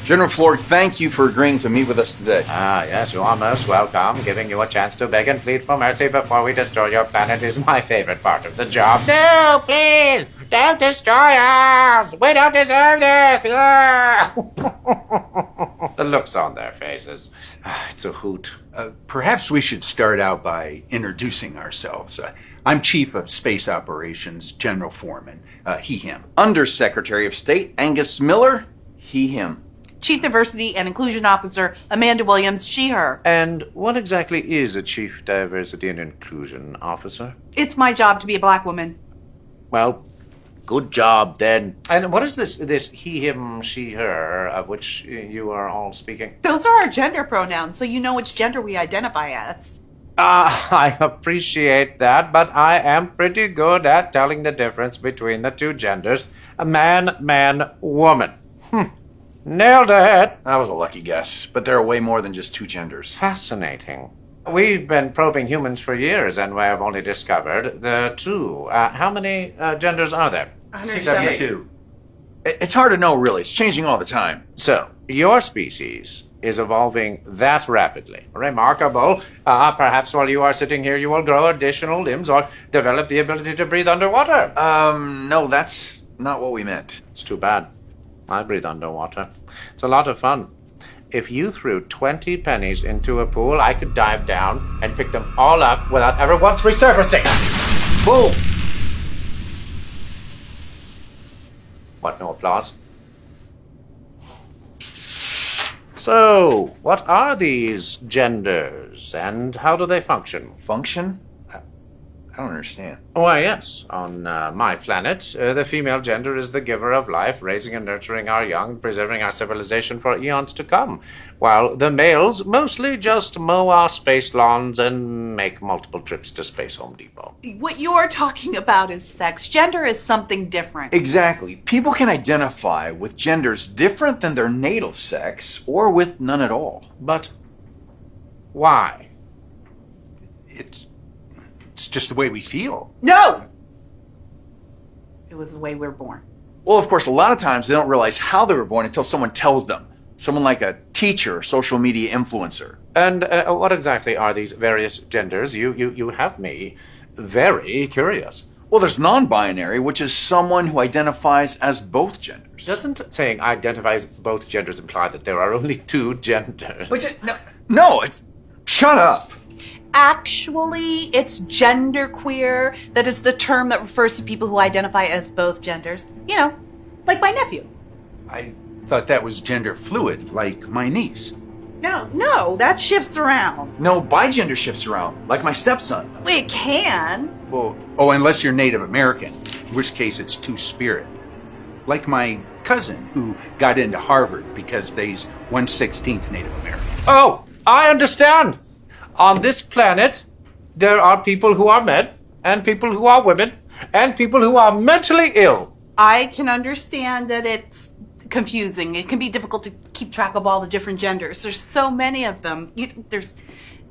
General Florg, thank you for agreeing to meet with us today. Yes, you are most welcome. Giving you a chance to beg and plead for mercy before we destroy your planet is my favorite part of the job. No, please! Don't destroy us! We don't deserve this! The looks on their faces. It's a hoot. Perhaps we should start out by introducing ourselves. I'm Chief of Space Operations, General Foreman, he, him. Undersecretary of State Angus Miller, he, him. Chief Diversity and Inclusion Officer Amanda Williams, she, her. And what exactly is a Chief Diversity and Inclusion Officer? It's my job to be a black woman. Well, good job then. And what is this he, him, she, her, of which you are all speaking? Those are our gender pronouns, so you know which gender we identify as. I appreciate that, but I am pretty good at telling the difference between the two genders. A man, man, woman. Nailed it. That was a lucky guess, but there are way more than just two genders. Fascinating. We've been probing humans for years, and we have only discovered the two. How many genders are there? 172. It's hard to know, really. It's changing all the time. So, your species is evolving that rapidly. Remarkable. Perhaps while you are sitting here, you will grow additional limbs or develop the ability to breathe underwater. No, that's not what we meant. It's too bad. I breathe underwater. It's a lot of fun. If you threw 20 pennies into a pool, I could dive down and pick them all up without ever once resurfacing. Boom! What, no applause? So, what are these genders, and how do they function? Function? I don't understand. Why, yes. On my planet, the female gender is the giver of life, raising and nurturing our young, preserving our civilization for eons to come, while the males mostly just mow our space lawns and make multiple trips to Space Home Depot. What you're talking about is sex. Gender is something different. Exactly. People can identify with genders different than their natal sex, or with none at all. But why? It's just the way we feel. No! It was the way we're born. Well, of course, a lot of times they don't realize how they were born until someone tells them. Someone like a teacher or social media influencer. And what exactly are these various genders? You have me very curious. Well, there's non-binary, which is someone who identifies as both genders. Doesn't saying identifies both genders imply that there are only two genders? What's it? No, it's... Shut up. Actually, it's genderqueer. That is the term that refers to people who identify as both genders. You know, like my nephew. I thought that was gender fluid, like my niece. No, that shifts around. No, bigender shifts around, like my stepson. It can. Well, unless you're Native American, in which case it's two-spirit. Like my cousin, who got into Harvard because they's 1/16 Native American. Oh, I understand. On this planet, there are people who are men, and people who are women, and people who are mentally ill. I can understand that it's confusing. It can be difficult to keep track of all the different genders. There's so many of them.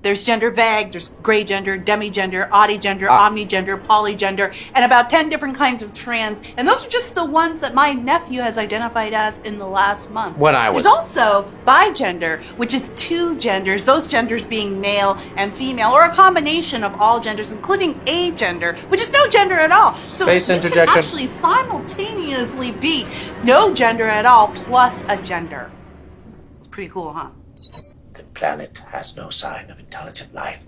There's gender vague, there's gray gender, demigender, oddygender, omnigender, polygender, and about 10 different kinds of trans. And those are just the ones that my nephew has identified as in the last month. There's also bigender, which is two genders, those genders being male and female, or a combination of all genders, including agender, which is no gender at all. So Space you interjection. can actually simultaneously be no gender at all plus a gender. It's pretty cool, huh? The planet has no sign of intelligent life.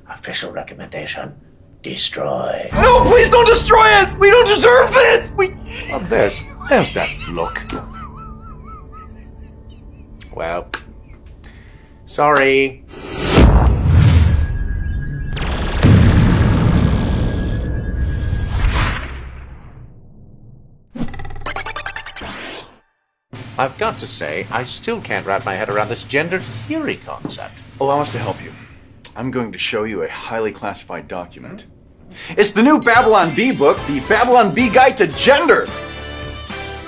Official recommendation, destroy. No, please don't destroy us! We don't deserve this! Oh, there's that look. Well, sorry. I've got to say, I still can't wrap my head around this gender theory concept. Allow us to help you. I'm going to show you a highly classified document. It's the new Babylon Bee book, the Babylon Bee Guide to Gender.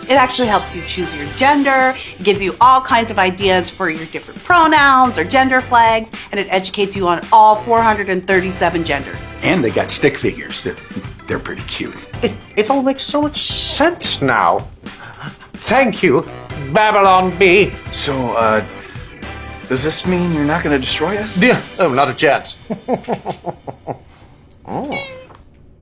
It actually helps you choose your gender, it gives you all kinds of ideas for your different pronouns or gender flags, and it educates you on all 437 genders. And they got stick figures. They're pretty cute. It all makes so much sense now. Thank you, Babylon Bee. So, does this mean you're not going to destroy us? Oh, not a chance.